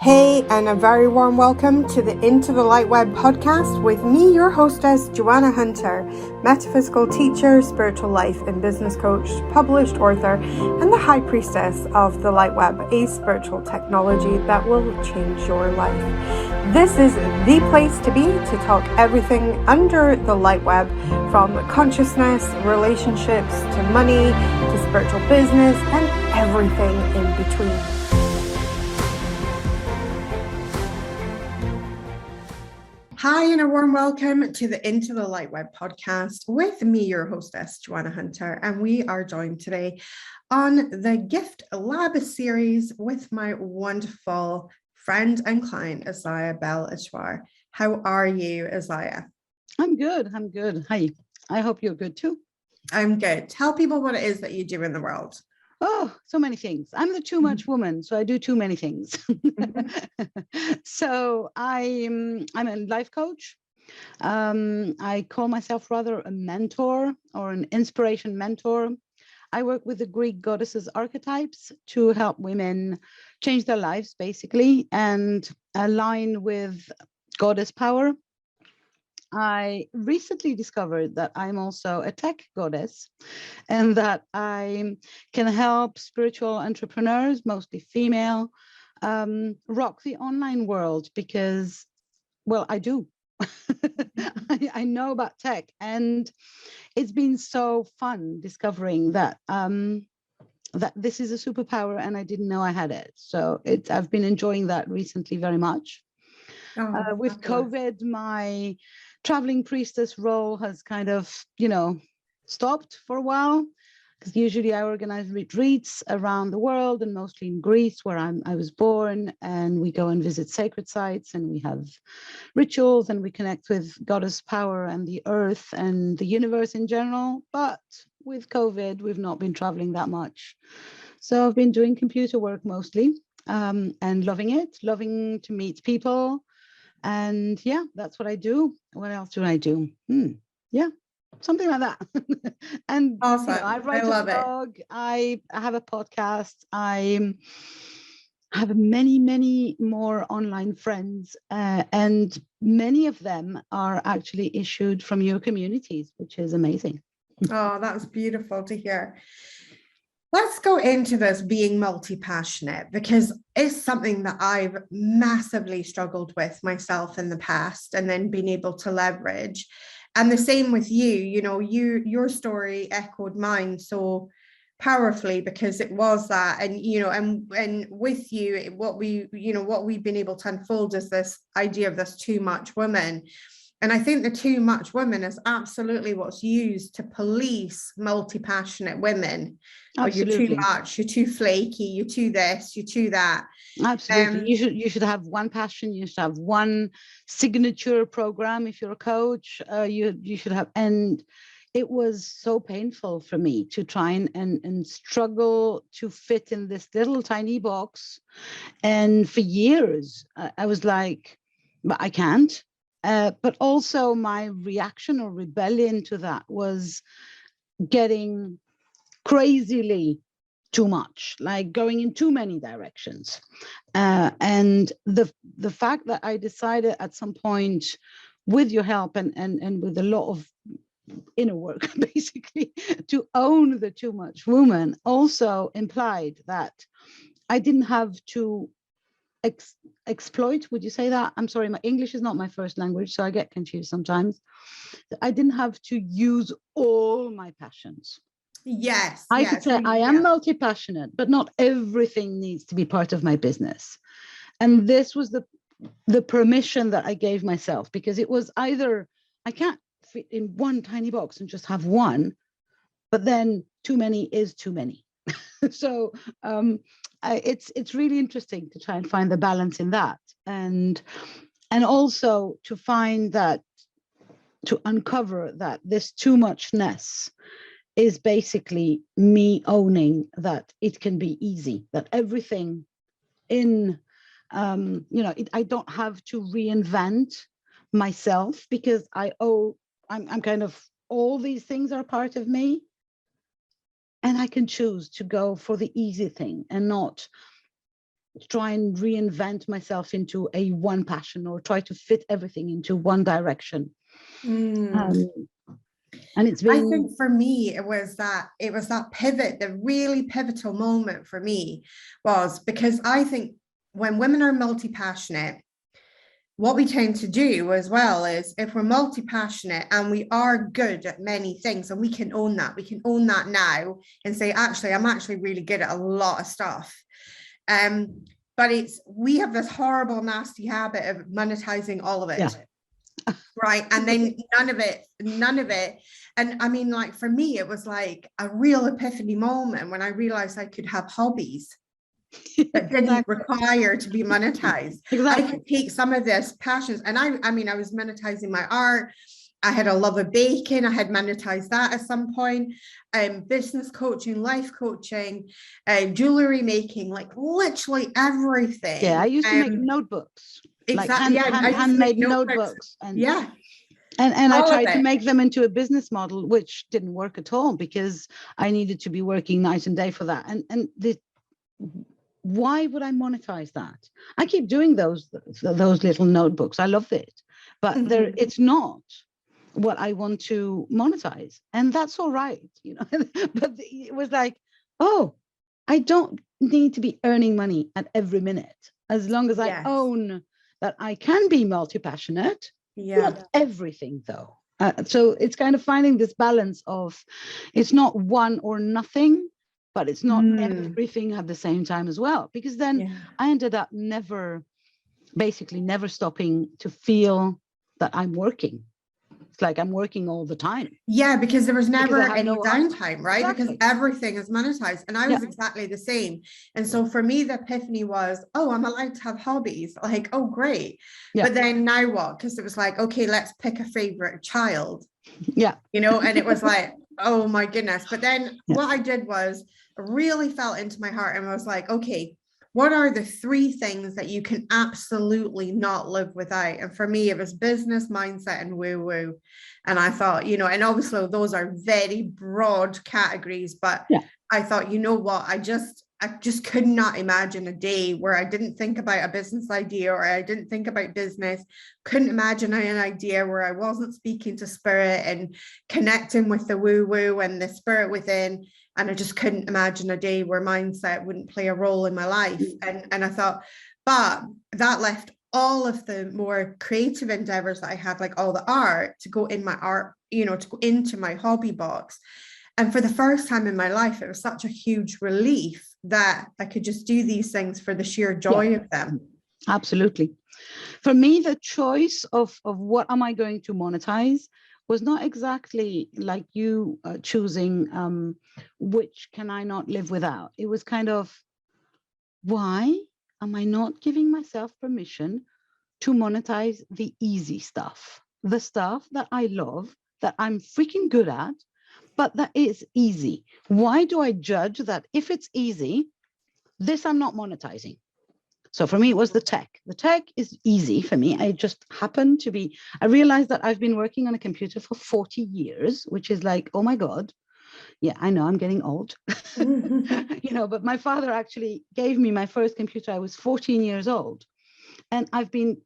Hey, and a very warm welcome to the Into the LightWeb podcast with me, your hostess, Joanna Hunter, metaphysical teacher, spiritual life and business coach, published author, and the high priestess of the LightWeb, a spiritual technology that will change your life. This is the place to be to talk everything under the LightWeb, from consciousness, relationships, to money, to spiritual business, and everything in between. Hi, and a warm welcome to the Into the LightWeb podcast with me, your hostess, Joanna Hunter. And we are joined today on the Gift Lab series with my wonderful friend and client, Isaya Gabriel. How are you, Isaya? I'm good. Hi. I hope you're good too. I'm good. Tell people what it is that you do in the world. Oh, so many things. I'm the too much woman, so I do too many things. So I'm a life coach. I call myself rather a mentor or an inspiration mentor. I work with the Greek goddesses archetypes to help women change their lives, basically, and align with goddess power. I recently discovered that I'm also a tech goddess and that I can help spiritual entrepreneurs, mostly female, rock the online world because, well, I do. I know about tech, and it's been so fun discovering that that this is a superpower and I didn't know I had it. So I've been enjoying that recently very much. With COVID, my traveling priestess role has kind of, stopped for a while, because usually I organize retreats around the world and mostly in Greece, where I was born, and we go and visit sacred sites and we have rituals and we connect with goddess power and the earth and the universe in general. But with COVID, we've not been traveling that much. So I've been doing computer work mostly, and loving to meet people. And yeah, that's what I do. What else do I do? Yeah, something like that. And awesome. I write a blog. I have a podcast. I have many more online friends, and many of them are actually issued from your communities, which is amazing. Oh, that's beautiful to hear. Let's go into this being multi-passionate, because it's something that I've massively struggled with myself in the past and then been able to leverage. And the same with you, your story echoed mine so powerfully, because it was that. And, and with you, what we've been able to unfold is this idea of this too much woman. And I think the too much women is absolutely what's used to police multi-passionate women. Absolutely. Oh, you're too much, you're too flaky, you're too this, you're too that. Absolutely. You should have one passion, you should have one signature program. If you're a coach, you should have. And it was so painful for me to try and struggle to fit in this little tiny box. And for years, I was like, but I can't. But also my reaction or rebellion to that was getting crazily too much, like going in too many directions. And the fact that I decided at some point, with your help and with a lot of inner work, basically, to own the too much woman, also implied that I didn't have to exploit, would you say that? I'm sorry, my English is not my first language, so I get confused sometimes. I didn't have to use all my passions. Yes. I could say I am multi-passionate, but not everything needs to be part of my business. And this was the permission that I gave myself, because it was either I can't fit in one tiny box and just have one, but then too many is too many. So it's really interesting to try and find the balance in that, and also to find that, to uncover that this too muchness is basically me owning that it can be easy, that everything in I don't have to reinvent myself, because I'm kind of, all these things are part of me. And I can choose to go for the easy thing and not try and reinvent myself into a one passion or try to fit everything into one direction. And it's been, I think for me, it was that pivot, the really pivotal moment for me was because I think when women are multi-passionate, what we tend to do as well is if we're multi-passionate and we are good at many things, and we can own that now and say, actually, I'm actually really good at a lot of stuff. But we have this horrible, nasty habit of monetizing all of it. Yeah. Right. And then none of it. And I mean, like, for me, it was like a real epiphany moment when I realized I could have hobbies that didn't require to be monetized. Exactly. I could take some of this passions, and I mean, I was monetizing my art. I had a love of baking. I had monetized that at some point. Business coaching, life coaching, jewelry making, like literally everything. Yeah, I used to make notebooks. Exactly. Like handmade notebooks. And yeah. And I tried to make them into a business model, which didn't work at all because I needed to be working night and day for that. And why would I monetize that? I keep doing those little notebooks. I love it, but it's not what I want to monetize, and that's all right, you know. But it was like, oh, I don't need to be earning money at every minute as long as I own that I can be multi-passionate. Not everything though. So it's kind of finding this balance of it's not one or nothing, but it's not everything at the same time as well. Because then I ended up never stopping to feel that I'm working. It's like I'm working all the time. Yeah, because there was never any downtime, right? Exactly. Because everything is monetized. And I was exactly the same. And so for me, the epiphany was, oh, I'm allowed to have hobbies. Like, oh, great. Yeah. But then now what? Because it was like, okay, let's pick a favorite child. Yeah. You know, and it was like, oh my goodness. But then what I did was really felt into my heart and I was like, okay, what are the 3 things that you can absolutely not live without? And for me, it was business, mindset, and woo-woo. And I thought, you know, and obviously those are very broad categories, but I thought, you know what, I just could not imagine a day where I didn't think about a business idea or I didn't think about business. Couldn't imagine an idea where I wasn't speaking to spirit and connecting with the woo-woo and the spirit within. And I just couldn't imagine a day where mindset wouldn't play a role in my life. And I thought, but that left all of the more creative endeavors that I had, like all the art, to go in my art, you know, to go into my hobby box. And for the first time in my life, it was such a huge relief that I could just do these things for the sheer joy of them. Absolutely. For me, the choice of what am I going to monetize was not exactly like you choosing which can I not live without. It was kind of, why am I not giving myself permission to monetize the easy stuff, the stuff that I love, that I'm freaking good at, but that is easy? Why do I judge that if it's easy, this I'm not monetizing? So for me, it was the tech. The tech is easy for me. I just happened to be, I realized that I've been working on a computer for 40 years, which is like, oh my God. Yeah, I know I'm getting old, you know, but my father actually gave me my first computer. I was 14 years old. And I've been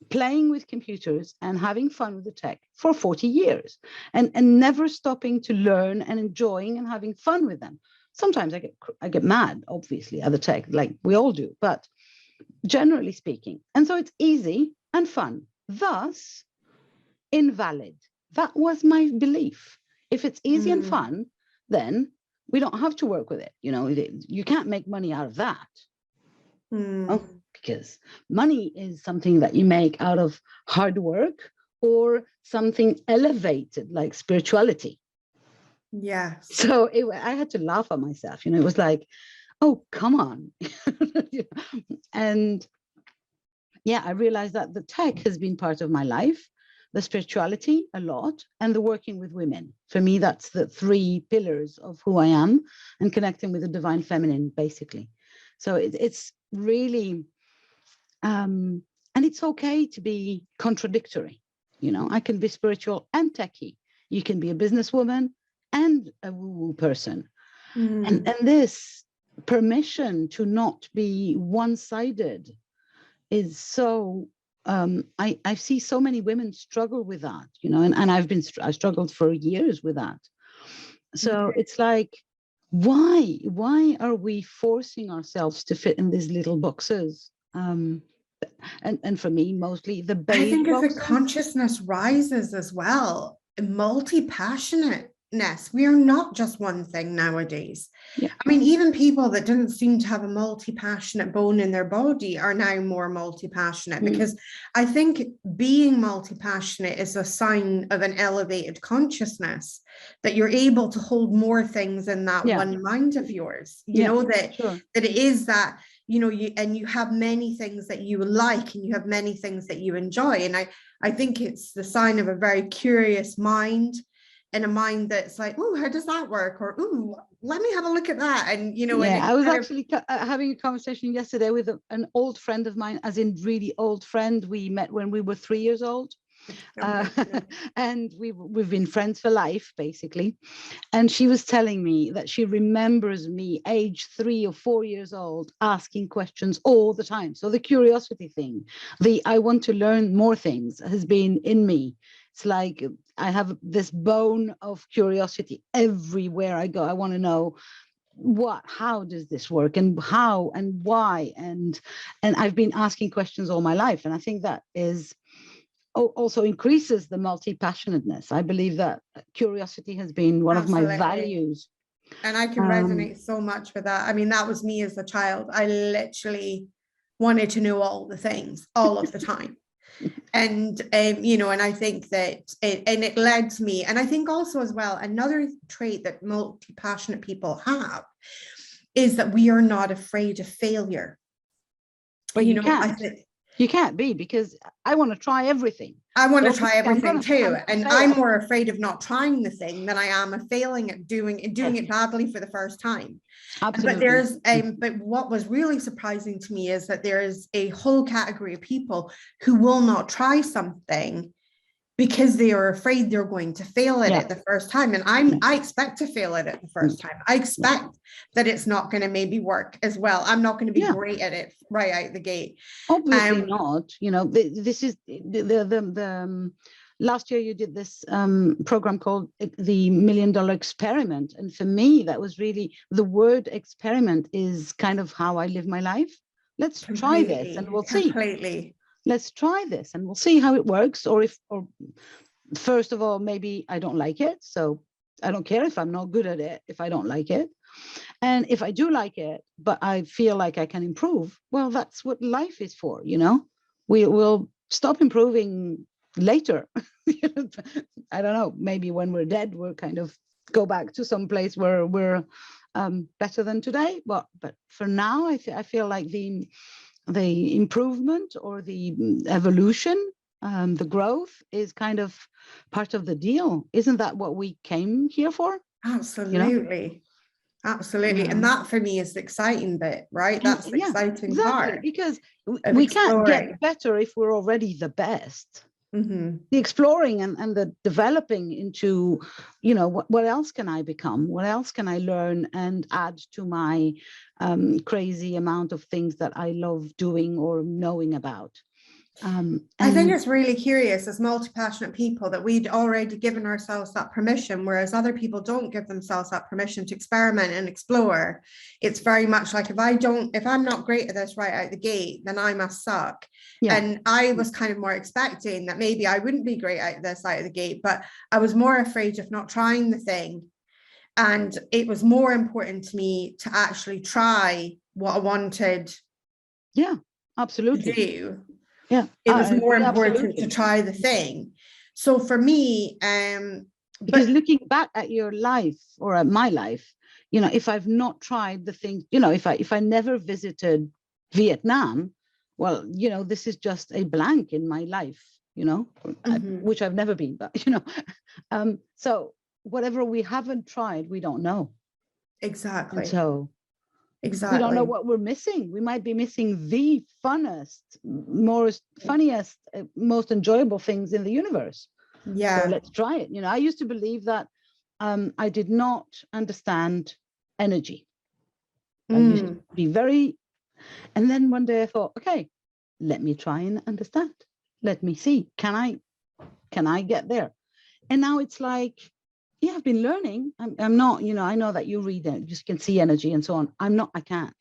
playing with computers and having fun with the tech for 40 years and never stopping to learn and enjoying and having fun with them. Sometimes I get mad, obviously, at the tech, like we all do, but generally speaking. And so it's easy and fun, thus invalid. That was my belief. If it's easy and fun, then we don't have to work with it. You know, you can't make money out of that. Because money is something that you make out of hard work or something elevated like spirituality. Yeah. So I had to laugh at myself. You know, it was like, oh, come on. And yeah, I realized that the tech has been part of my life, the spirituality a lot, and the working with women. For me, that's the 3 pillars of who I am and connecting with the divine feminine, basically. So it's really, and it's okay to be contradictory. You know, I can be spiritual and techie. You can be a businesswoman and a woo-woo person. And this permission to not be one-sided is so, I see so many women struggle with that, you know, and I struggled for years with that. So it's like, why are we forcing ourselves to fit in these little boxes? And for me, mostly the beige I think as the boxes. consciousness rises as well, multi-passionateness, we are not just one thing nowadays. Yeah. I mean, even people that didn't seem to have a multi-passionate bone in their body are now more multi-passionate, because I think being multi-passionate is a sign of an elevated consciousness, that you're able to hold more things in that one mind of yours, you know, that it is that, you know, you have many things that you like, and you have many things that you enjoy. And I think it's the sign of a very curious mind, and a mind that's like, oh, how does that work? Or, oh, let me have a look at that. And, you know, I was actually having a conversation yesterday with an old friend of mine, as in really old friend. We met when we were 3 years old. And we've been friends for life, basically. And she was telling me that she remembers me age 3 or 4 years old asking questions all the time. So the curiosity thing, I want to learn more things, has been in me. It's like I have this bone of curiosity everywhere I go. I want to know how does this work, and how and why, and I've been asking questions all my life. And I think that is also increases the multi-passionateness. I believe that curiosity has been one of my values. And I can resonate so much with that. I mean, that was me as a child. I literally wanted to know all the things all of the time. And, you know, and I think that it led me. And I think also as well, another trait that multi-passionate people have is that we are not afraid of failure. But you know, you can't be, because I want to try everything. I want to try everything too. And I'm more afraid of not trying the thing than I am of failing at doing it badly for the first time. Absolutely. But but what was really surprising to me is that there is a whole category of people who will not try something because they are afraid they're going to fail at it the first time. And I expect to fail at it the first time. I expect that it's not going to maybe work as well. I'm not going to be great at it right out the gate. Obviously not. You know, this is the last year you did this program called the $1 Million Experiment. And for me, that was really, the word experiment is kind of how I live my life. Let's try this and we'll see. Let's try this and we'll see how it works. Or first of all, maybe I don't like it. So I don't care if I'm not good at it, if I don't like it. And if I do like it, but I feel like I can improve, well, that's what life is for, you know. We will stop improving later. I don't know, maybe when we're dead, we'll kind of go back to some place where we're better than today. But for now, I feel like the improvement or the evolution, the growth is kind of part of the deal. Isn't that what we came here for? Absolutely. You know? Absolutely. And that for me is the exciting bit, right? That's the exciting part. Because we can't get better if we're already the best. The exploring and the developing into, you know, what else can I become? What else can I learn and add to my crazy amount of things that I love doing or knowing about? I think it's really curious as multi-passionate people that we'd already given ourselves that permission, whereas other people don't give themselves that permission to experiment and explore. It's very much like, if I'm not great at this right out the gate, then I must suck. And I was kind of more expecting that maybe I wouldn't be great at this out of the gate, but I was more afraid of not trying the thing. And it was more important to me to actually try what I wanted absolutely to do. It was more important to try the thing. So for me, because looking back at your life or at my life, you know, if I've not tried the thing, you know, if I never visited Vietnam, well, you know, this is just a blank in my life, you know, which I've never been, but you know, so whatever we haven't tried, we don't know. Exactly. And so we don't know what we're missing. We might be missing the funniest, funniest, most enjoyable things in the universe. So let's try it. You know, I used to believe that I did not understand energy. I used to be very, and then one day I thought, okay, let me try and understand. Let me see, can I get there? And now it's like, yeah, I've been learning. I'm not, I know that you read it, you can see energy and so on. I can't.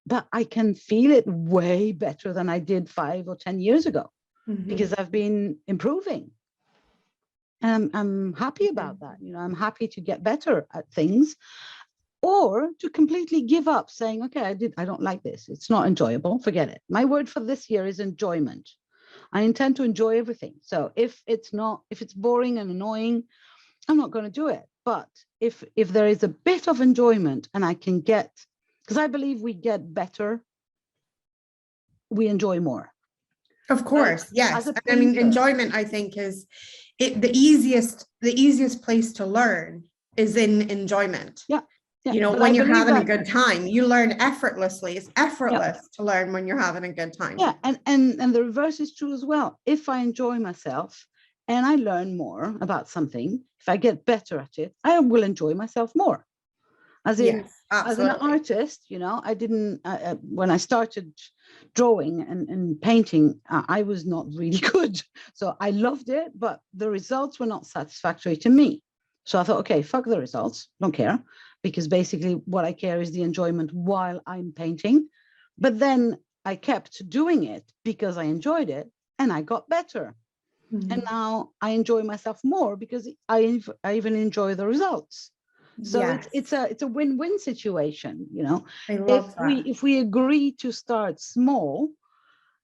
But I can feel it way better than I did 5 or 10 years ago because I've been improving. And I'm happy about that. I'm happy to get better at things, or to completely give up saying, okay, I don't like this. It's not enjoyable. Forget it. My word for this year is enjoyment. I intend to enjoy everything. So if it's boring and annoying, I'm not going to do it. But if there is a bit of enjoyment and I can get, because I believe we get better, we enjoy more. Of course, yes. As a I mean, painter, enjoyment, I think, is the easiest place to learn is in enjoyment. Yeah. When you're having a good time, you learn effortlessly. It's effortless to learn when you're having a good time. Yeah, and the reverse is true as well. If I enjoy myself and I learn more about something, if I get better at it, I will enjoy myself more. As in, as an artist, I didn't, when I started drawing and painting, I was not really good. So I loved it, but the results were not satisfactory to me. So I thought, okay, fuck the results, don't care, because basically what I care is the enjoyment while I'm painting. But then I kept doing it because I enjoyed it and I got better. And now I enjoy myself more because I even enjoy the results. So it's a win-win situation, I love that. If we agree to start small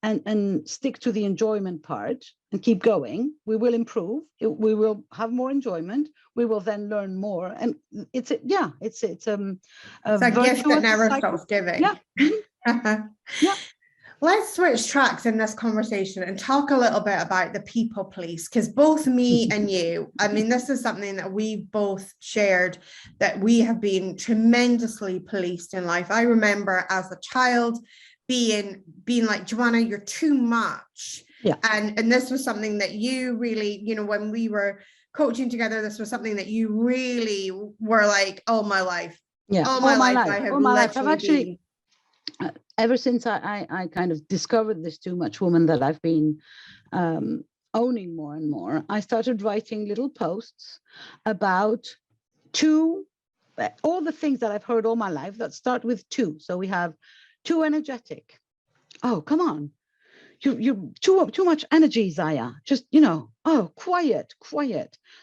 and stick to the enjoyment part and keep going, we will improve. We will have more enjoyment. We will then learn more, and it's a gift that never stops giving. Yeah. Yeah. Let's switch tracks in this conversation and talk a little bit about the people police, because both me and you, I mean, this is something that we've both shared, that we have been tremendously policed in life. I remember as a child being like, Joanna, you're too much. Yeah. And this was something that you really, when we were coaching together, this was something that you really were like, all my life. Yeah. All my life. I have literally I've actually ever since I kind of discovered this too much woman that I've been owning more and more, I started writing little posts about all the things that I've heard all my life that start with two. So we have too energetic. Oh, come on. You too much energy, Isaya. Just, quiet.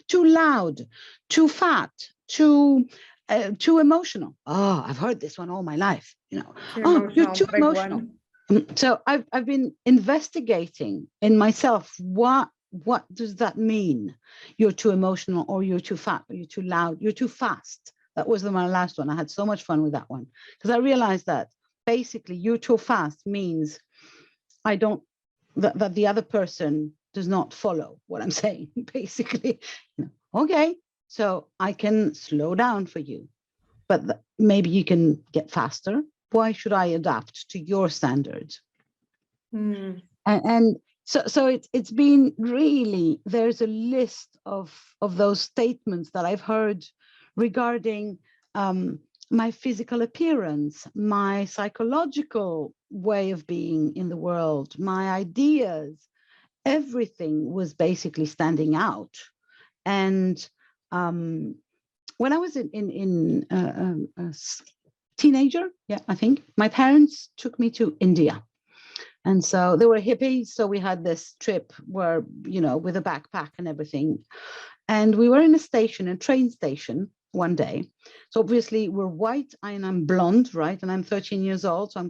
Too loud, too fat, too emotional. Oh, I've heard this one all my life. You're too emotional. So I've been investigating in myself, what does that mean? You're too emotional, or you're too fat, or you're too loud, you're too fast. That was my last one. I had so much fun with that one because I realized that basically you're too fast means that the other person does not follow what I'm saying, basically. Okay, so I can slow down for you, but maybe you can get faster. Why should I adapt to your standards? And so it's been really, there's a list of those statements that I've heard regarding my physical appearance, my psychological way of being in the world, my ideas. Everything was basically standing out. And when I was in a teenager, I think, my parents took me to India. And so they were hippies. So we had this trip where, with a backpack and everything. And we were in a train station one day. So obviously we're white and I'm blonde, right? And I'm 13 years old. So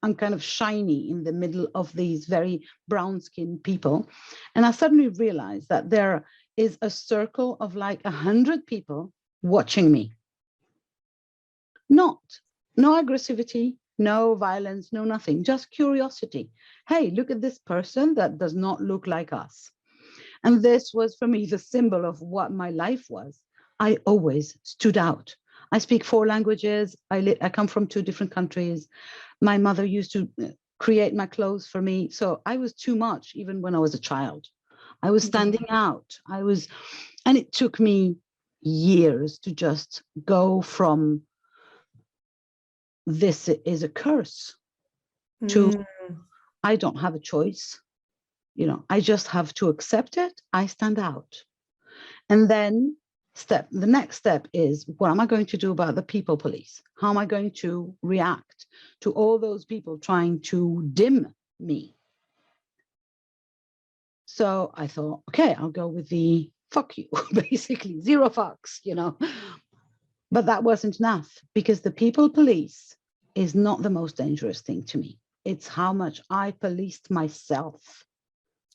I'm kind of shiny in the middle of these very brown skinned people. And I suddenly realized that there is a circle of like 100 people watching me. No aggressivity, no violence, no nothing, just curiosity. Hey, look at this person that does not look like us. And this was for me the symbol of what my life was. I always stood out. I speak 4 languages. I come from 2 different countries. My mother used to create my clothes for me. So I was too much, even when I was a child. I was standing out. And it took me years to just go from this is a curse, to I don't have a choice. I just have to accept it. I stand out. And then the next step is, what am I going to do about the people police? How am I going to react to all those people trying to dim me? So I thought, okay, I'll go with the fuck you, basically, zero fucks, But that wasn't enough, because the people police is not the most dangerous thing to me. It's how much I policed myself.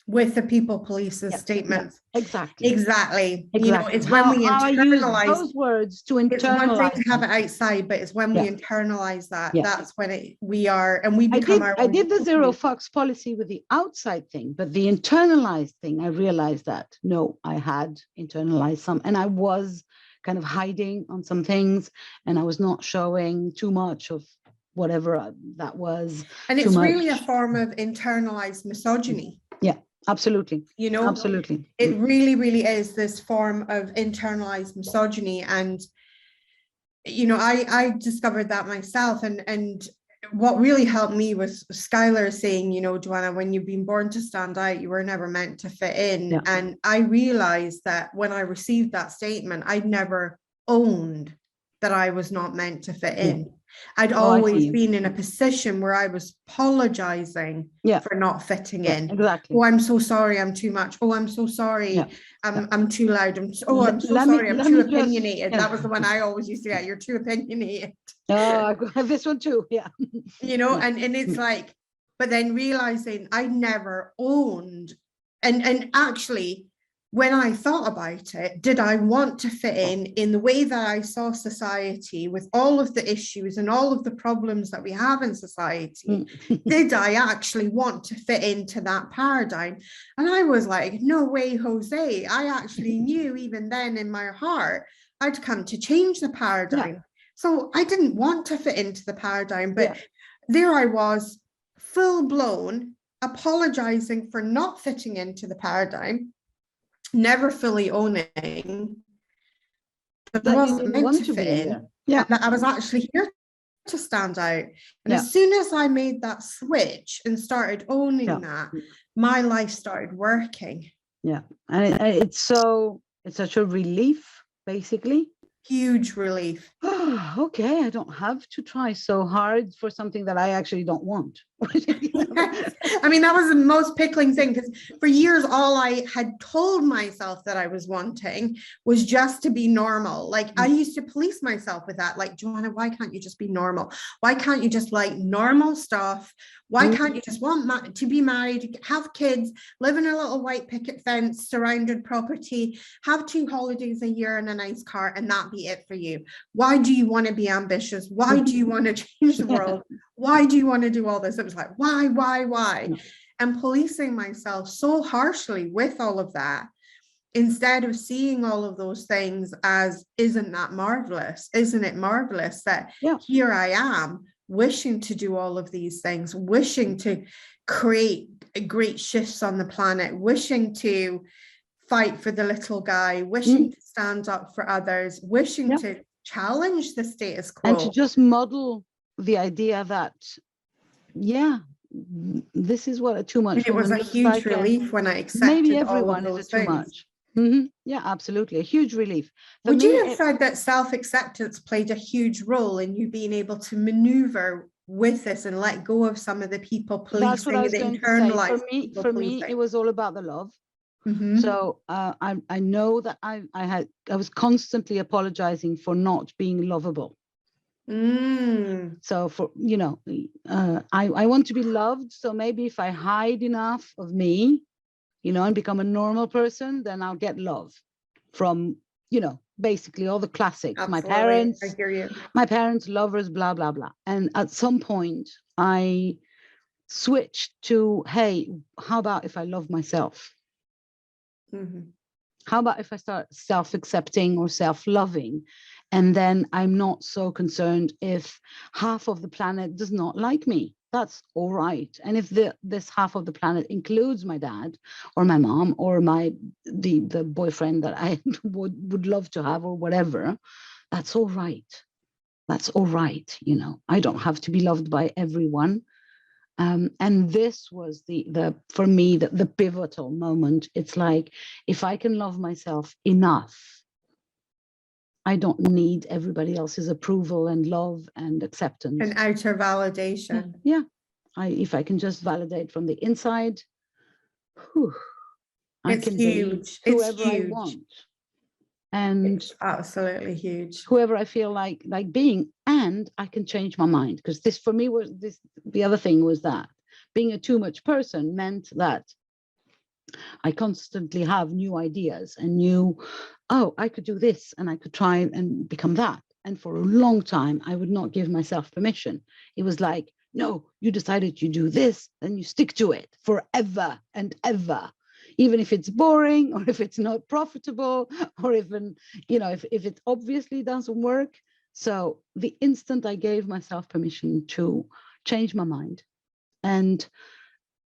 With the people police's statements. Yeah, exactly. Exactly. Exactly. It's when we how I use internalize those words to internalize. It's one thing to have it outside, but it's when we internalize that, that's when we become our own. I did the zero fucks policy with the outside thing, but the internalized thing, I realized that no, I had internalized some, and I was kind of hiding on some things, and I was not showing too much of whatever that was. And it's really a form of internalized misogyny. Yeah, absolutely. Absolutely. It really, really is this form of internalized misogyny. And, I discovered that myself. And what really helped me was Skylar saying, Joanna, when you've been born to stand out, you were never meant to fit in. Yeah. And I realized that when I received that statement, I'd never owned that I was not meant to fit in. Yeah. I'd always been in a position where I was apologizing for not fitting in. Exactly. Oh, I'm so sorry, I'm too much. Oh, I'm so sorry, I'm too loud. I'm so sorry, I'm too opinionated. That was the one I always used to get. You're too opinionated. Oh, I have this one too. Yeah. And it's like, but then realizing I never owned, and actually, when I thought about it, did I want to fit in the way that I saw society with all of the issues and all of the problems that we have in society? Did I actually want to fit into that paradigm? And I was like, no way, Jose. I actually knew even then in my heart, I'd come to change the paradigm. Yeah. So I didn't want to fit into the paradigm, but there I was, full blown, apologizing for not fitting into the paradigm. Never fully owning that I wasn't meant to fit in. Yeah, that I was actually here to stand out. And as soon as I made that switch and started owning that, my life started working. Yeah, and it's such a relief, basically. Huge relief. Okay, I don't have to try so hard for something that I actually don't want. Yes. I mean, that was the most pickling thing, because for years, all I had told myself that I was wanting was just to be normal. Like I used to police myself with that. Like, Joanna, why can't you just be normal? Why can't you just like normal stuff? Why can't you just want to be married, have kids, live in a little white picket fence, surrounded property, have 2 holidays a year in a nice car, and that be it for you? Why do you want to be ambitious? Why do you want to change the world? Why do you want to do all this? It was like, why? And policing myself so harshly with all of that, instead of seeing all of those things as, isn't that marvelous? Isn't it marvelous that here I am, wishing to do all of these things, wishing to create great shifts on the planet, wishing to fight for the little guy, wishing to stand up for others, wishing to challenge the status quo. And to just model the idea that, this is what a too much. It was a huge relief when I accepted maybe everyone all of those is a too things. much. Yeah, absolutely. A huge relief. Would you have said that self-acceptance played a huge role in you being able to maneuver with this and let go of some of the people policing? That's what I was going to say. For me, it was all about the love. So I know that I was constantly apologizing for not being lovable. So for I want to be loved. So maybe if I hide enough of me, and become a normal person, then I'll get love from, basically all the classics. Absolutely. I hear you. My parents, lovers, blah, blah, blah. And at some point I switched to, hey, how about if I love myself? How about if I start self-accepting or self-loving? And then I'm not so concerned if half of the planet does not like me. That's all right. And if this half of the planet includes my dad or my mom or the boyfriend that I would love to have or whatever, that's all right. That's all right. You know, I don't have to be loved by everyone. And this was for me, the pivotal moment. It's like, if I can love myself enough, I don't need everybody else's approval and love and acceptance. And outer validation. Yeah. If I can just validate from the inside, whew, I can huge. be whoever It's huge. I want. And it's absolutely huge. Whoever I feel like being, and I can change my mind. Because this, for me, was this, the other thing was that being a too much person meant that I constantly have new ideas and oh, I could do this and I could try and become that. And for a long time, I would not give myself permission. It was like, no, you decided you do this, then you stick to it forever and ever, even if it's boring or if it's not profitable or even, if it obviously doesn't work. So the instant I gave myself permission to change my mind, and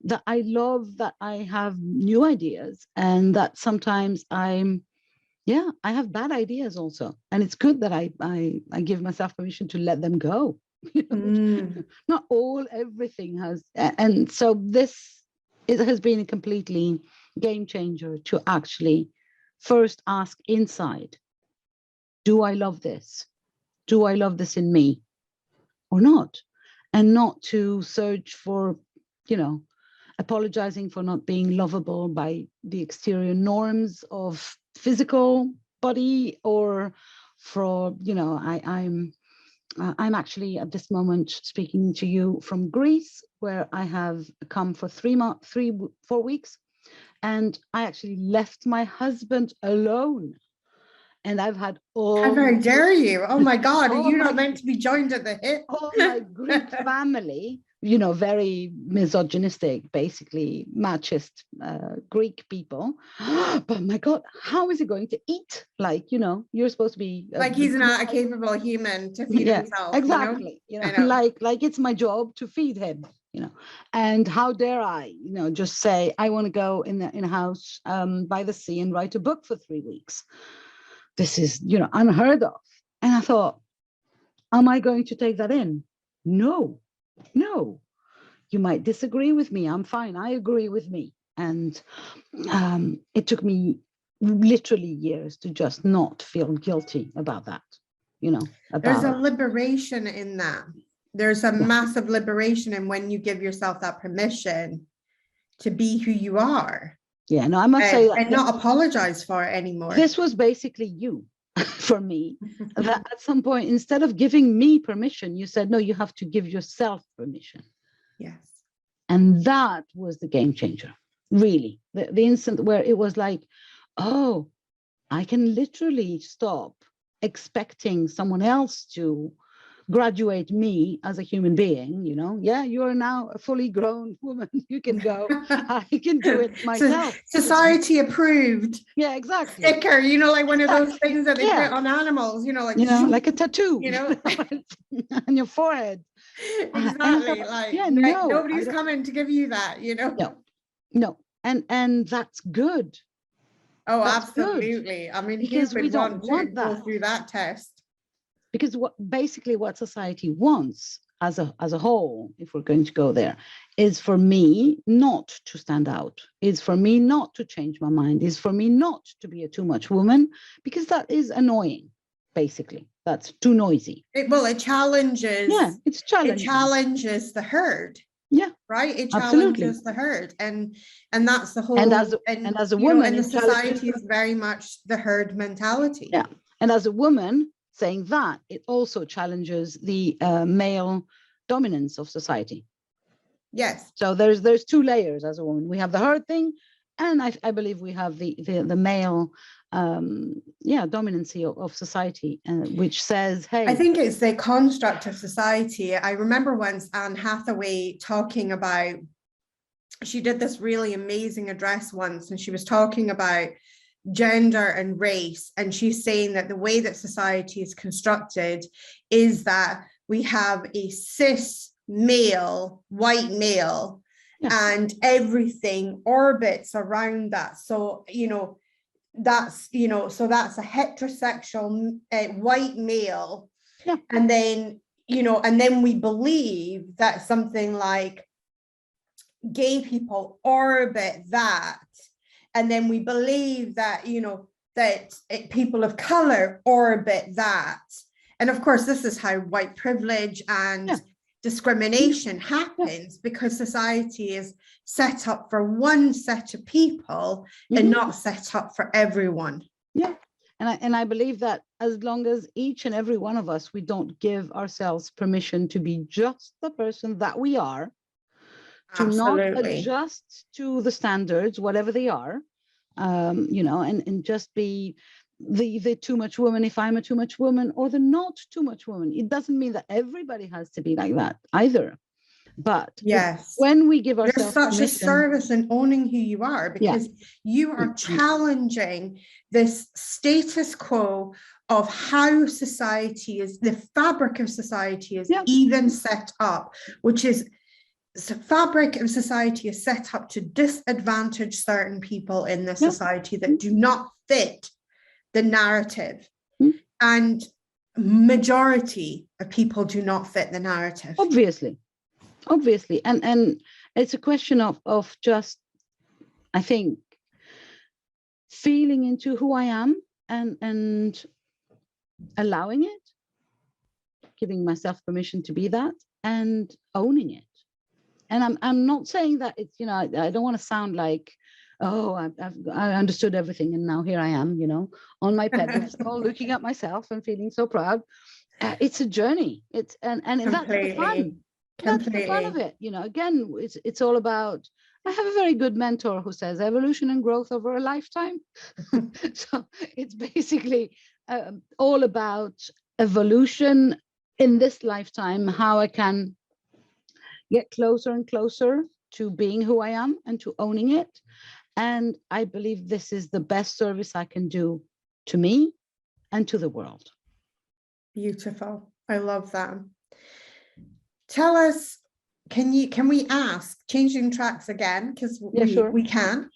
that I love that I have new ideas, and that sometimes I have bad ideas also. And it's good that I give myself permission to let them go. Not everything has. And so it has been a completely game changer to actually first ask inside, do I love this? Do I love this in me or not? And not to search for, apologizing for not being lovable by the exterior norms of physical body, or for, I'm actually at this moment speaking to you from Greece, where I have come for 4 weeks, and I actually left my husband alone. And I've had how very dare you? Oh my God, are you not meant to be joined at the hip? All my Greek family, very misogynistic, basically machist Greek people. But my God, how is he going to eat? Like, you're supposed to be like he's not a capable human to feed himself. Exactly. Like it's my job to feed him. And how dare I, just say I want to go in a house by the sea and write a book for 3 weeks. This is, unheard of. And I thought, am I going to take that in? No. You might disagree with me. I'm fine. I agree with me. And it took me literally years to just not feel guilty about that. There's a liberation in that. There's a massive liberation in when you give yourself that permission to be who you are. Yeah, no, I must say that. And not apologize for it anymore. This was basically you for me. That at some point, instead of giving me permission, you said, no, you have to give yourself permission. Yes. And that was the game changer, really. The instant where it was like, oh, I can literally stop expecting someone else to graduate me as a human being. You are now a fully grown woman, you can go. I can do it myself. Society approved. Yeah, exactly. Sticker, like one of those things that they put on animals, like a tattoo, on your forehead. Exactly. Nobody's coming to give you that, No. And that's good. Oh, that's absolutely good. I mean, because we don't want that. Go through that test. Because what society wants as a whole, if we're going to go there, is for me not to stand out, is for me not to change my mind, is for me not to be a too much woman, because that is annoying, basically. That's too noisy. It challenges. Yeah, it's challenging. It challenges the herd. Yeah. Right. It challenges the herd. And that's the whole. And as a woman, and the society is very much the herd mentality. Yeah. And as a woman, saying that, it also challenges the male dominance of society. Yes. So there's 2 layers as a woman. We have the herd thing, and I believe we have the male dominancy of society, which says, hey. I think it's the construct of society. I remember once Anne Hathaway talking about, she did this really amazing address once, and she was talking about gender and race, and she's saying that the way that society is constructed is that we have a cis male, white male, and everything orbits around that. So that's a heterosexual white male Yeah. And then, and then we believe that something like gay people orbit that. And then we believe that, people of color orbit that. And of course, this is how white privilege and discrimination happens, because society is set up for one set of people and not set up for everyone. Yeah. And I believe that as long as each and every one of us, we don't give ourselves permission to be just the person that we are, to not adjust to the standards, whatever they are, and just be the too much woman if I'm a too much woman, or the not too much woman. It doesn't mean that everybody has to be like that either. But yes, when we give ourselves there's such permission, a service in owning who you are, because you are challenging this status quo of how society is, the fabric of society is even set up, which is the fabric of society is set up to disadvantage certain people in the society that do not fit the narrative. And majority of people do not fit the narrative. Obviously. And it's a question of just, I think, feeling into who I am and allowing it, giving myself permission to be that, and owning it. And I'm not saying that it's, I don't want to sound like, oh, I understood everything and now here I am, on my pedestal, looking at myself and feeling so proud. It's a journey. It's and that's the fun. That's the fun of it. Again, it's all about, I have a very good mentor who says evolution and growth over a lifetime. So it's basically all about evolution in this lifetime, how I can get closer and closer to being who I am and to owning it. And I believe this is the best service I can do to me and to the world. Beautiful. I love that. Tell us, can we ask, changing tracks again, because we can,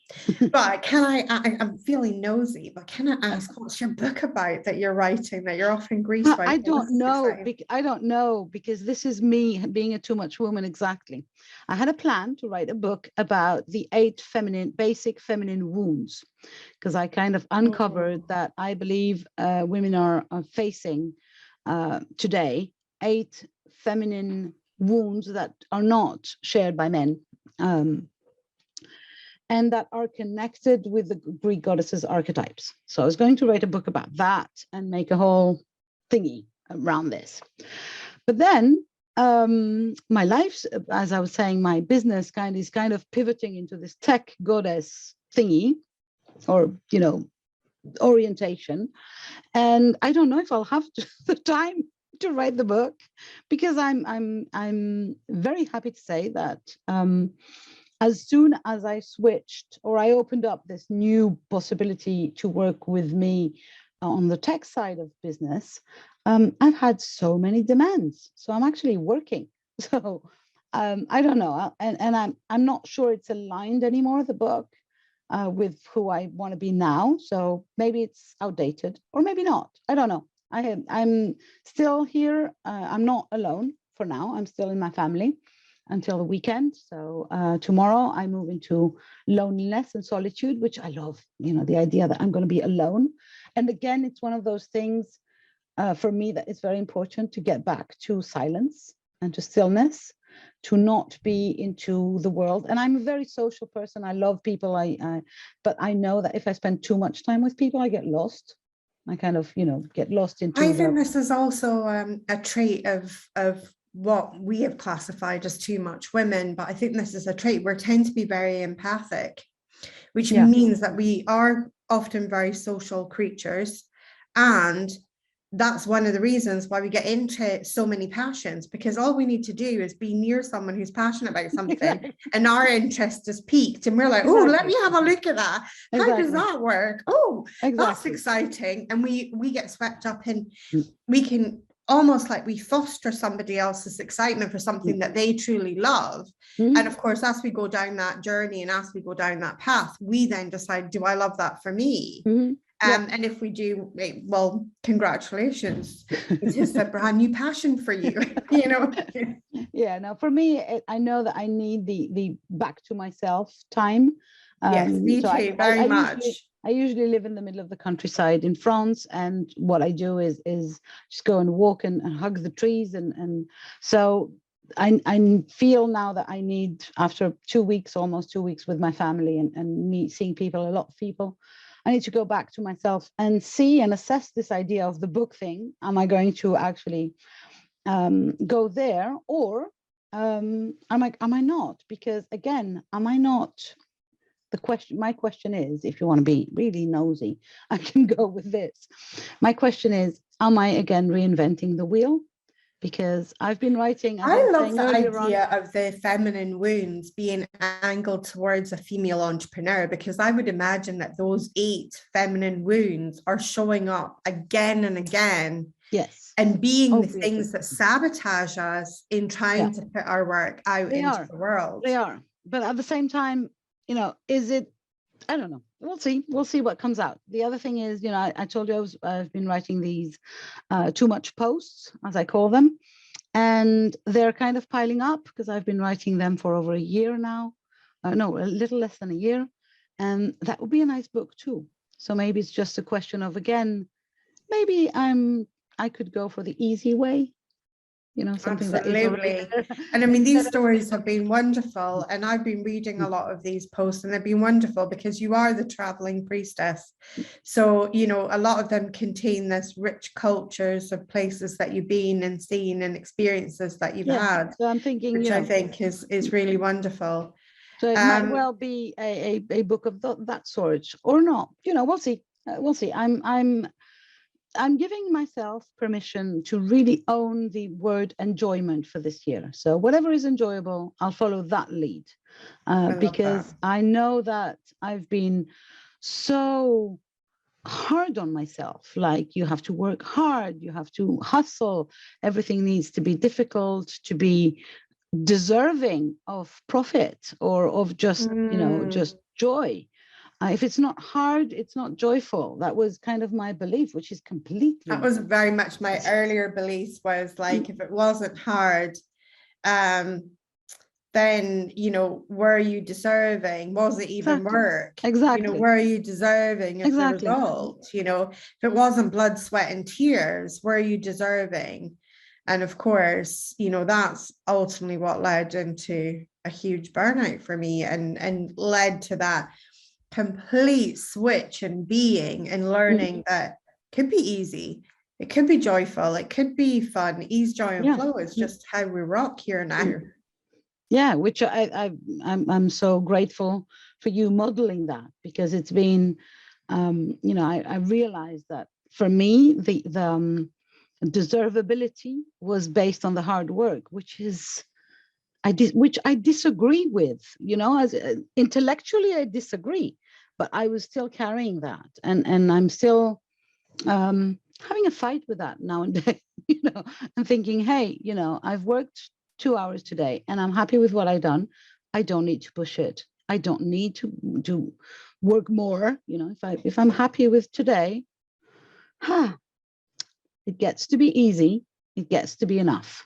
but I'm feeling nosy, but can I ask, what's your book about that you're writing, that you're off in Greece right now? I don't know, because this is me being a too much woman. Exactly. I had a plan to write a book about the 8 basic feminine wounds, because I kind of uncovered that I believe women are facing today 8 feminine wounds that are not shared by men, and that are connected with the Greek goddesses' archetypes. So I was going to write a book about that and make a whole thingy around this. But then my life, as I was saying, my business is kind of pivoting into this tech goddess thingy, or orientation, and I don't know if I'll have the time to write the book, because I'm very happy to say that as soon as I switched, or I opened up this new possibility to work with me on the tech side of business, I've had so many demands. So I'm actually working. So I don't know, and I'm not sure it's aligned anymore, the book, with who I want to be now. So maybe it's outdated, or maybe not. I don't know. I'm still here. I'm not alone for now. I'm still in my family until the weekend. So tomorrow I move into loneliness and solitude, which I love. The idea that I'm going to be alone. And again, it's one of those things for me that it's very important to get back to silence and to stillness, to not be into the world. And I'm a very social person. I love people. But I know that if I spend too much time with people, I get lost. I kind of, get lost into. I think this is also a trait of what we have classified as too much women, but I think this is a trait. We tend to be very empathic, which means that we are often very social creatures, and that's one of the reasons why we get into so many passions, because all we need to do is be near someone who's passionate about something and our interest is piqued and we're like, oh, let me have a look at that. How does that work? Oh, that's exciting. And we get swept up in, we can almost like we foster somebody else's excitement for something that they truly love. And of course, as we go down that journey and as we go down that path, we then decide, do I love that for me? And if we do, well, congratulations. It is a brand new passion for you, you know. Yeah, no, for me, I know that I need the back to myself time. Yes, me So too, very much. I usually live in the middle of the countryside in France, and what I do is just go and walk and hug the trees, and so I feel now that I need, after 2 weeks, almost 2 weeks with my family and seeing people, a lot of people, I need to go back to myself and see and assess this idea of the book thing. Am I going to actually go there, or am I not? Because again, am I not? My question is, if you want to be really nosy, I can go with this. My question is, am I again reinventing the wheel? Because I've been writing, as I was I love saying the earlier on. idea of the feminine wounds being angled towards a female entrepreneur, because I would imagine that those 8 feminine wounds are showing up again and again. Yes. And being Obviously. the things that sabotage us in trying to put our work out into the world. They are. But at the same time, is it, I don't know. We'll see. We'll see what comes out. The other thing is, I told you I've been writing these too much posts, as I call them, and they're kind of piling up because I've been writing them for over a year now. No, a little less than a year. And that would be a nice book too. So maybe it's just a question of, again, maybe I could go for the easy way. Something Absolutely. that is already there. And I mean, these stories have been wonderful, and I've been reading a lot of these posts, and they've been wonderful because you are the traveling priestess. So, a lot of them contain this rich cultures of places that you've been and seen and experiences that you've had. So I'm thinking, which I think is really wonderful. So it might well be a book of that sort, or not. We'll see. We'll see. I'm giving myself permission to really own the word enjoyment for this year. So whatever is enjoyable, I'll follow that lead, because I know that I've been so hard on myself. Like, you have to work hard, you have to hustle, everything needs to be difficult to be deserving of profit or of just just joy. If it's not hard, it's not joyful. That was kind of my belief, which is completely, that was very much my earlier beliefs, was like, if it wasn't hard, then were you deserving? Was it even work? Exactly. Were you deserving of the result? If it wasn't blood, sweat and tears, were you deserving? And of course, that's ultimately what led into a huge burnout for me, and led to that complete switch in being and learning that it could be easy, it could be joyful, it could be fun. Ease, joy and flow is just how we rock here now. Yeah, which I'm so grateful for you modeling that, because it's been, I realized that for me, the deservability was based on the hard work, which I disagree with, as intellectually I disagree, but I was still carrying that, and I'm still having a fight with that now and then, and thinking, hey, I've worked 2 hours today and I'm happy with what I've done. I don't need to push it. I don't need to work more. If I'm happy with today, it gets to be easy. It gets to be enough.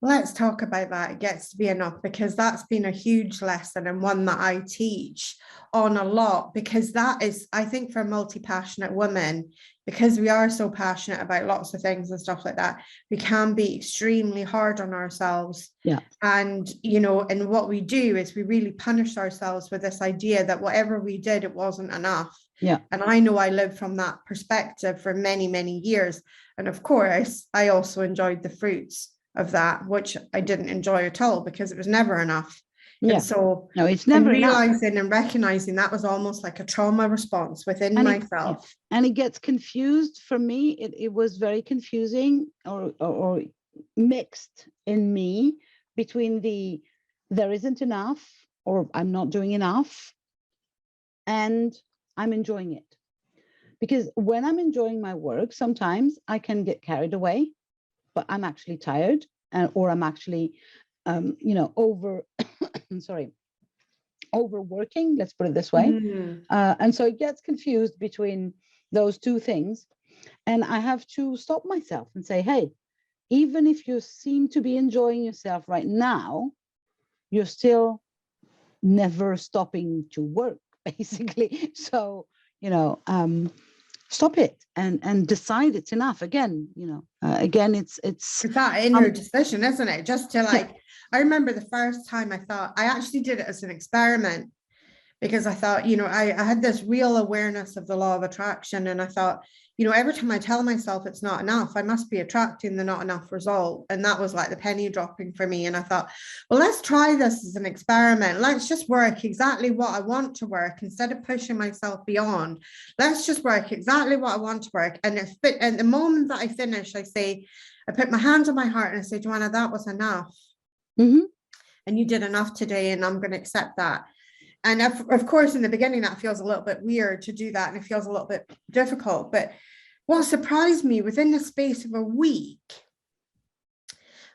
Let's talk about that. It gets to be enough, because that's been a huge lesson, and one that I teach on a lot, because that is, I think, for multi-passionate women, because we are so passionate about lots of things and stuff like that, we can be extremely hard on ourselves. Yeah. And, and what we do is we really punish ourselves with this idea that whatever we did, it wasn't enough. Yeah. And I know I lived from that perspective for many, many years. And of course, I also enjoyed the fruits of that, which I didn't enjoy at all, because it was never enough. Yeah. And so no, it's never realizing enough. and recognizing that was almost like a trauma response within myself. And it gets confused for me. It was very confusing or mixed in me between the there isn't enough, or I'm not doing enough, and I'm enjoying it. Because when I'm enjoying my work, sometimes I can get carried away, but I'm actually tired, or I'm actually, over overworking, let's put it this way. And so it gets confused between those two things. And I have to stop myself and say, hey, even if you seem to be enjoying yourself right now, you're still never stopping to work, basically. So, stop it and decide it's enough. Again, again, it's that inner decision, isn't it? Just to I remember the first time I actually did it as an experiment, because I thought, I had this real awareness of the law of attraction. And I thought, every time I tell myself it's not enough, I must be attracting the not enough result. And that was like the penny dropping for me. And I thought, well, let's try this as an experiment. Let's just work exactly what I want to work instead of pushing myself beyond. Let's just work exactly what I want to work. And the moment that I finish, I put my hands on my heart and I say, Joanna, that was enough. Mm-hmm. And you did enough today, and I'm going to accept that. And of course, in the beginning, that feels a little bit weird to do that, and it feels a little bit difficult. But what surprised me, within the space of a week,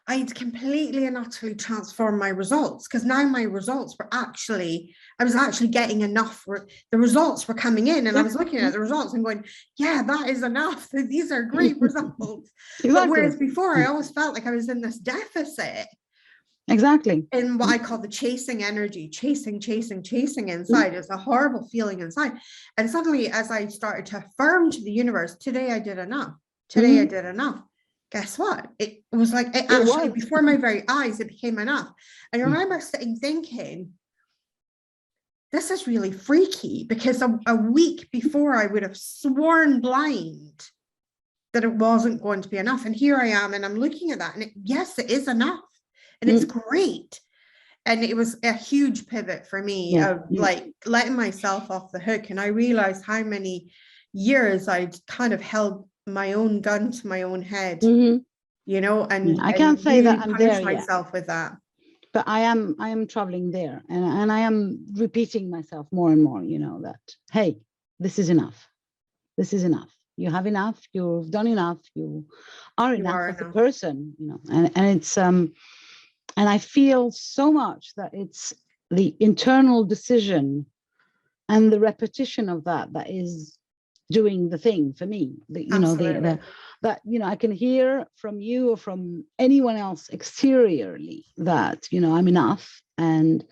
I'd completely and utterly transformed my results, because now my results were I was actually getting enough. The results were coming in, and I was looking at the results and going, yeah, that is enough. These are great results. Exactly. But whereas before, I always felt like I was in this deficit. Exactly. In what I call the chasing energy, chasing inside. It's a horrible feeling inside. And suddenly, as I started to affirm to the universe, today I did enough. Today I did enough. Guess what? It was like, it actually, before my very eyes, it became enough. And I remember sitting thinking, this is really freaky, because a week before I would have sworn blind that it wasn't going to be enough. And here I am, and I'm looking at that, and yes, it is enough. And it's great. And it was a huge pivot for me of like letting myself off the hook. And I realized how many years I'd kind of held my own gun to my own head, and I can't say that I'm there myself yet with that. But I am traveling there, and I am repeating myself more and more, that, hey, this is enough. This is enough. You have enough. You've done enough. You are enough as a person, and it's and I feel so much that it's the internal decision and the repetition of that is doing the thing for me. That I can hear from you or from anyone else exteriorly that I'm enough, and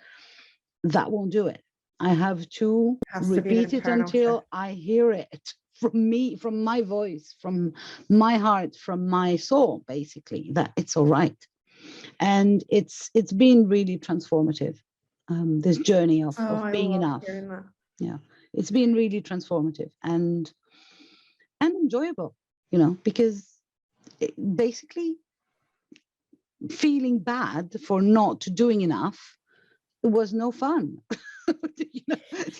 that won't do it. I have to repeat it until I hear it from me, from my voice, from my heart, from my soul, basically, that it's all right. And it's been really transformative, this journey of being enough. Yeah, it's been really transformative and enjoyable, because basically feeling bad for not doing enough was no fun.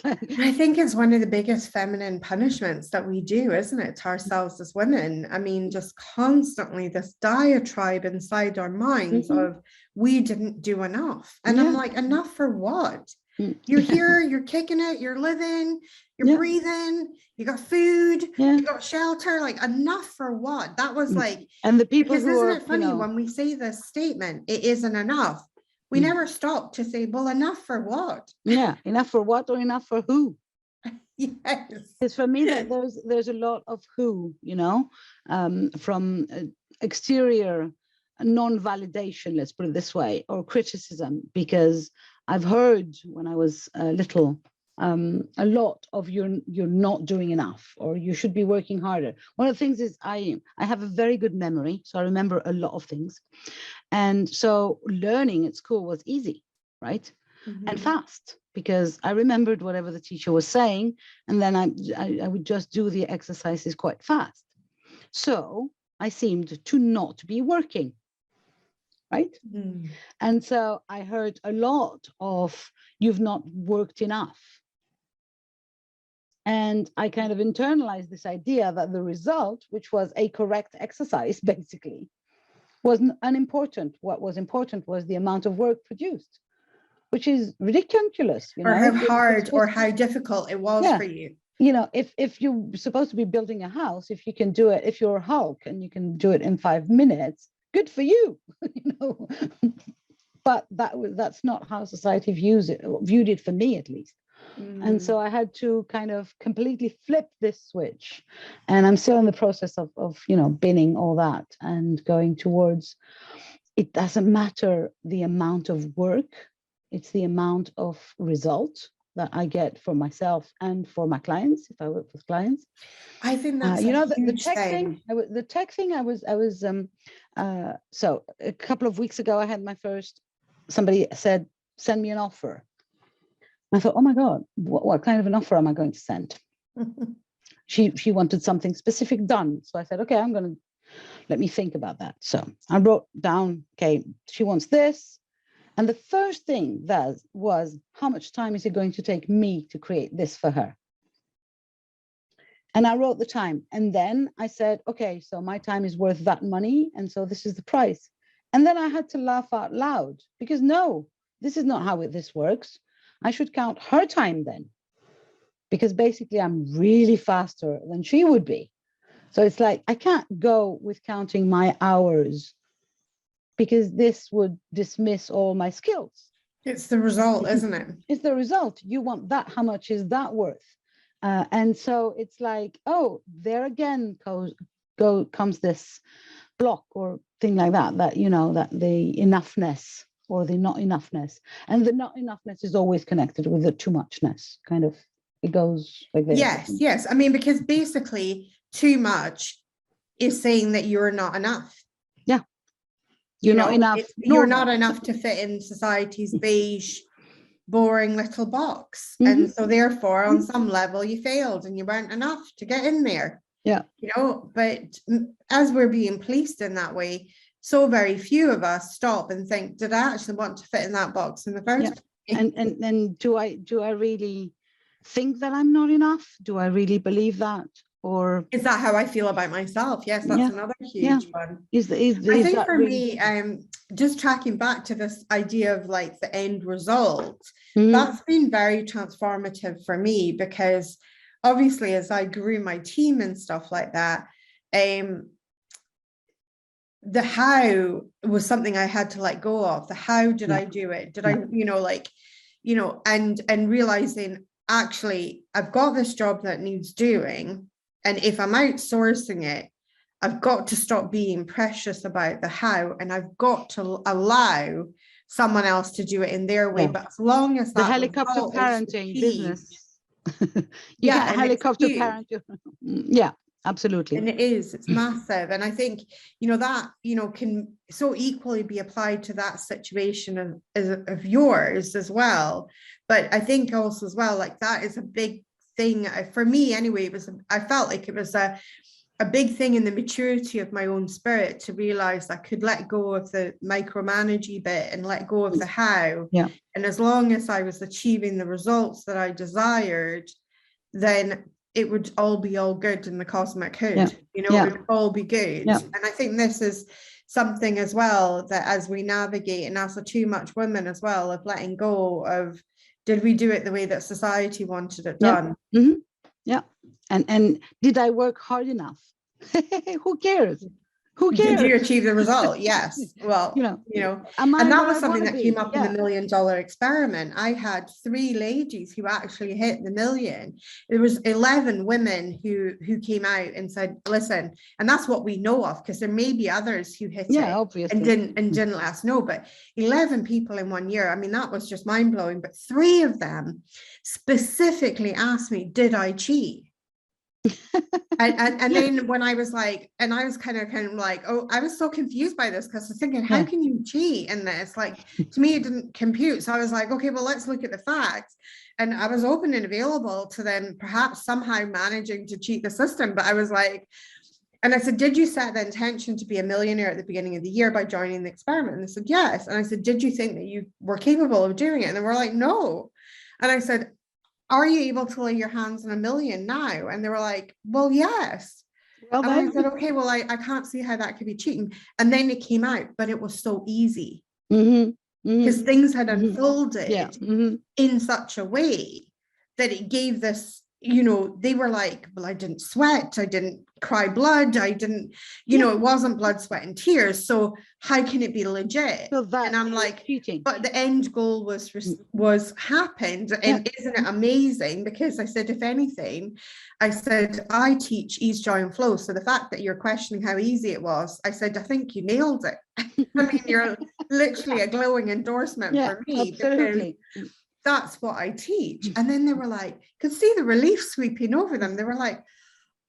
I think it's one of the biggest feminine punishments that we do, isn't it, to ourselves as women? I mean, just constantly this diatribe inside our minds of we didn't do enough. And I'm like, enough for what? You're here, you're kicking it, you're living, you're breathing, you got food, you got shelter, like enough for what? That was like, and the people because isn't it funny when we say this statement, it isn't enough. We never stop to say, well, enough for what? Yeah, enough for what, or enough for who? Yes. Because for me, that there's a lot of who, from exterior non-validation, let's put it this way, or criticism, because I've heard when I was little, a lot of you're not doing enough, or you should be working harder. One of the things is I have a very good memory, so I remember a lot of things. And so learning at school was easy, right? And fast, because I remembered whatever the teacher was saying, and then I would just do the exercises quite fast. So I seemed to not be working, right? And so I heard a lot of, you've not worked enough. And I kind of internalized this idea that the result, which was a correct exercise, basically, was unimportant. What was important was the amount of work produced, which is ridiculous. Or how hard or how difficult it was for you. If you're supposed to be building a house, if you can do it, if you're Hulk and you can do it in 5 minutes, good for you. but that's not how society viewed it for me, at least. And so I had to kind of completely flip this switch, and I'm still in the process of binning all that and going towards, it doesn't matter the amount of work, it's the amount of result that I get for myself and for my clients, if I work with clients. I think that's the tech thing. The tech thing. I was. So a couple of weeks ago, I had my first. Somebody said, "Send me an offer." I thought, "Oh my God, what kind of an offer am I going to send?" She wanted something specific done, so I said, "Okay, let me think about that." So I wrote down, "Okay, she wants this," and the first thing was, "How much time is it going to take me to create this for her?" And I wrote the time. And then I said, "Okay, so my time is worth that money. And so this is the price." And then I had to laugh out loud, because no, this is not how this works. I should count her time then, because basically I'm really faster than she would be. So it's like, I can't go with counting my hours, because this would dismiss all my skills. It's the result, isn't it? It's the result. You want that. How much is that worth? And so it's like, oh, there again comes this block or thing like that that the enoughness or the not enoughness. And the not enoughness is always connected with the too muchness, kind of. It goes like this. Yes. I mean, because basically too much is saying that you're not enough. Yeah. You're not enough. You're not enough to fit in society's beige, boring little box. Mm-hmm. And so therefore, on some level, you failed and you weren't enough to get in there. Yeah. But as we're being policed in that way, so very few of us stop and think, did I actually want to fit in that box in the first place? And do I really think that I'm not enough? Do I really believe that? Or is that how I feel about myself? Yes, that's another huge one. I think for me, just tracking back to this idea of like the end result, that's been very transformative for me, because obviously as I grew my team and stuff like that, the how was something I had to let go of. The how did I do it? Did I, and realizing, actually, I've got this job that needs doing. And if I'm outsourcing it, I've got to stop being precious about the how, and I've got to allow someone else to do it in their way. But as long as the helicopter parenting business, you can't helicopter parent. Yeah, absolutely. And it's massive. And I think, that, can so equally be applied to that situation of yours as well. But I think also as well, like that is a big thing for me anyway. I felt like it was a big thing in the maturity of my own spirit to realize I could let go of the micromanaging bit and let go of the how. Yeah. And as long as I was achieving the results that I desired, then it would all be all good in the cosmic hood. It would all be good. Yeah. And I think this is something as well that as we navigate, and as a too much women as well, of letting go of, did we do it the way that society wanted it done? Mm-hmm. Yeah. And did I work hard enough? Who cares? Who cares? Did you achieve the result? Yes. Well, and that was something that came up in the $1 million experiment. I had 3 ladies who actually hit the million. There was 11 women who came out and said, listen, and that's what we know of, because there may be others who hit it obviously. and didn't let us know, but 11 people in 1 year. I mean, that was just mind blowing. But 3 of them specifically asked me, did I cheat? and then when I was like, and I was kind of like, oh, I was so confused by this, because I was thinking, how can you cheat in this? Like, to me, it didn't compute. So I was like, okay, well, let's look at the facts. And I was open and available to them, perhaps somehow managing to cheat the system. But I was like, and I said, did you set the intention to be a millionaire at the beginning of the year by joining the experiment? And they said, yes. And I said, did you think that you were capable of doing it? And they were like, no. And I said, are you able to lay your hands on $1 million now? And they were like, well, yes. Well, and I said, okay, well, I can't see how that could be cheating. And then it came out, but it was so easy, because things had unfolded in such a way that it gave this, they were like, well, I didn't sweat. I didn't cry blood. I didn't, it wasn't blood, sweat, and tears. So how can it be legit? So and I'm like, cheating. but the end goal was happened. And isn't it amazing? Because I said, if anything, I said, I teach ease, joy, and flow. So the fact that you're questioning how easy it was, I said, I think you nailed it. I mean, you're literally a glowing endorsement for me. Absolutely. Because that's what I teach. And then they were like, could see the relief sweeping over them. They were like,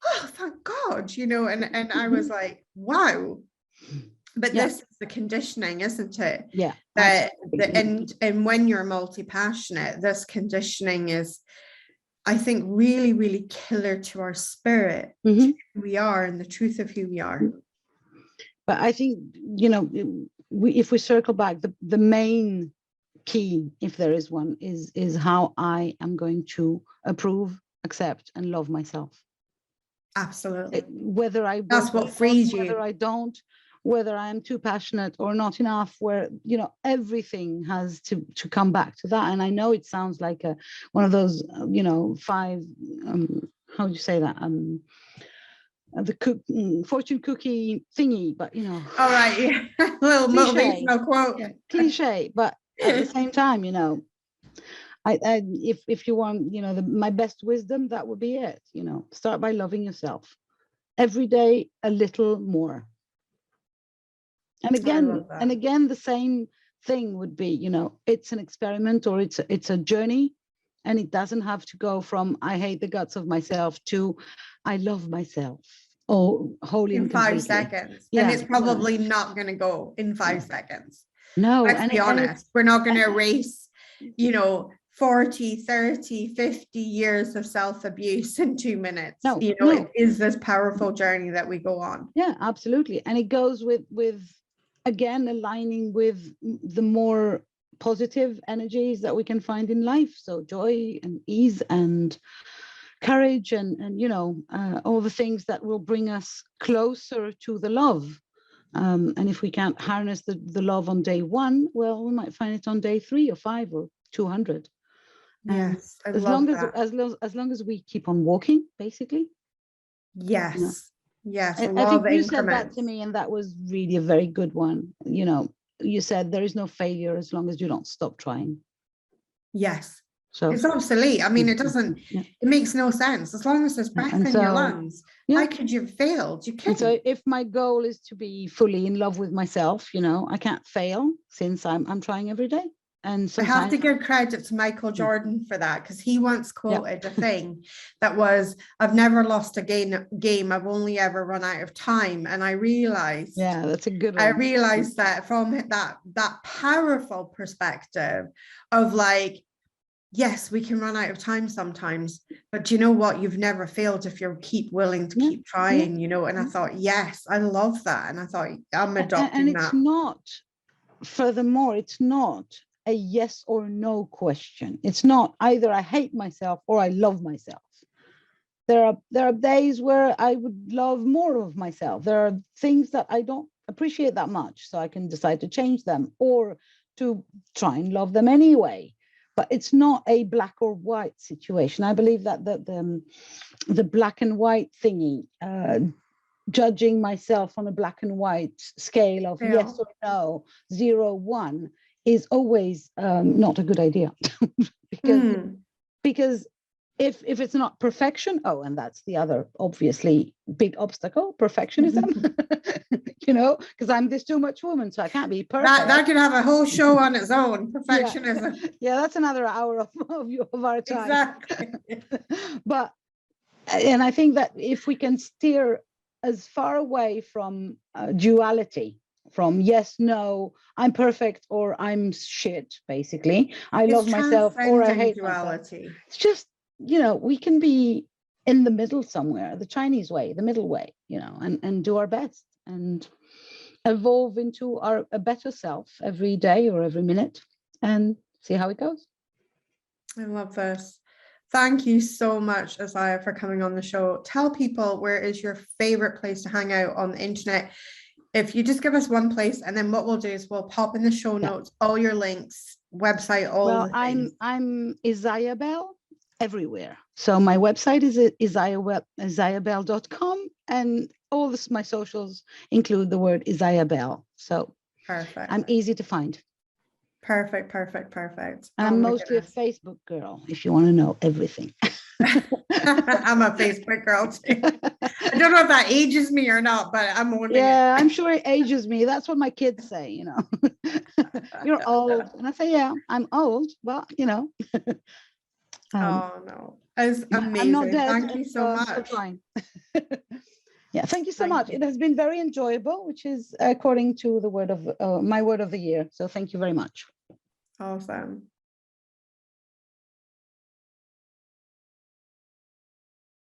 oh, thank God, and I was like, wow. But this is the conditioning, isn't it? Yeah. And when you're multi-passionate, this conditioning is, I think, really, really killer to our spirit, to who we are and the truth of who we are. But I think, if we circle back, the main key, if there is one, is how I am going to approve, accept, and love myself. Absolutely. Whether I that's what frees you. Whether I don't, whether I am too passionate or not enough, where everything has to come back to that. And I know it sounds like one of those 5 how would you say that, the fortune cookie thingy, but all right, yeah. A little motivational quote, cliche, but at the same time, I if you want, my best wisdom, that would be it. Start by loving yourself every day a little more. And again, the same thing would be, it's an experiment, or it's a journey, and it doesn't have to go from I hate the guts of myself to I love myself, or wholly in and 5 seconds. Yeah, and it's probably not going to go in 5 seconds. No, let's be honest. We're not going to erase, 40, 30, 50 years of self-abuse in 2 minutes. No. It is this powerful journey that we go on. Yeah, absolutely. And it goes with again, aligning with the more positive energies that we can find in life. So joy and ease and courage and all the things that will bring us closer to the love. And if we can't harness the love on day 1, well, we might find it on day 3 or 5 or 200. Yes, I as love long that. as long as we keep on walking, basically. Yes. Yes. I think you said that to me, and that was really a very good one. You said there is no failure as long as you don't stop trying. Yes. So it's obsolete. I mean, it doesn't, it makes no sense. As long as there's breath in your lungs, how could you have failed? You can't. So if my goal is to be fully in love with myself, I can't fail, since I'm trying every day. And I have to give credit to Michael Jordan for that, because he once quoted a thing that was, I've never lost a game, I've only ever run out of time. And I realized, that's a good one. I realized that from that powerful perspective of like, yes, we can run out of time sometimes, but you know what? You've never failed if you keep willing to keep trying, And I thought, yes, I love that. And I thought, I'm adopting and it's not, furthermore, it's not a yes or no question. It's not either I hate myself or I love myself. There are days where I would love more of myself. There are things that I don't appreciate that much, so I can decide to change them or to try and love them anyway. But it's not a black or white situation. I believe that the black and white thingy, judging myself on a black and white scale of yes or no, 0, 1, is always not a good idea. because if it's not perfection, and that's the other obviously big obstacle, perfectionism, because I'm this too much woman, so I can't be perfect. That could have a whole show on its own, perfectionism. Yeah, that's another hour of our time. Exactly. And I think that if we can steer as far away from duality, from yes, no, I'm perfect or I'm shit, basically. I love myself or I hate duality. Myself. It's just, we can be in the middle somewhere, the Chinese way, the middle way, and do our best and evolve into a better self every day or every minute and see how it goes. I love this. Thank you so much, Isaya, for coming on the show. Tell people, where is your favorite place to hang out on the internet? If you just give us one place, and then what we'll do is we'll pop in the show notes all your links, website, all. Well, I'm Isaya Bell everywhere. So my website is isayabel.com, and all this, my socials include the word Isaya Bell. So Perfect. I'm easy to find. Perfect, perfect, perfect. And Oh I'm my mostly goodness. a Facebook girl, if you want to know everything. I'm a Facebook girl too. I don't know if that ages me or not, but I'm owning Yeah, it. I'm sure it ages me. That's what my kids say, you know. You're old. And I say, yeah, I'm old. Well, you know. Oh no, it's But I'm not amazing. dead, Thank you and so I'm still much. trying. Yeah, thank you so Thank much. you. It has been very enjoyable, which is according to the word of my word of the year. So thank you very much. Awesome.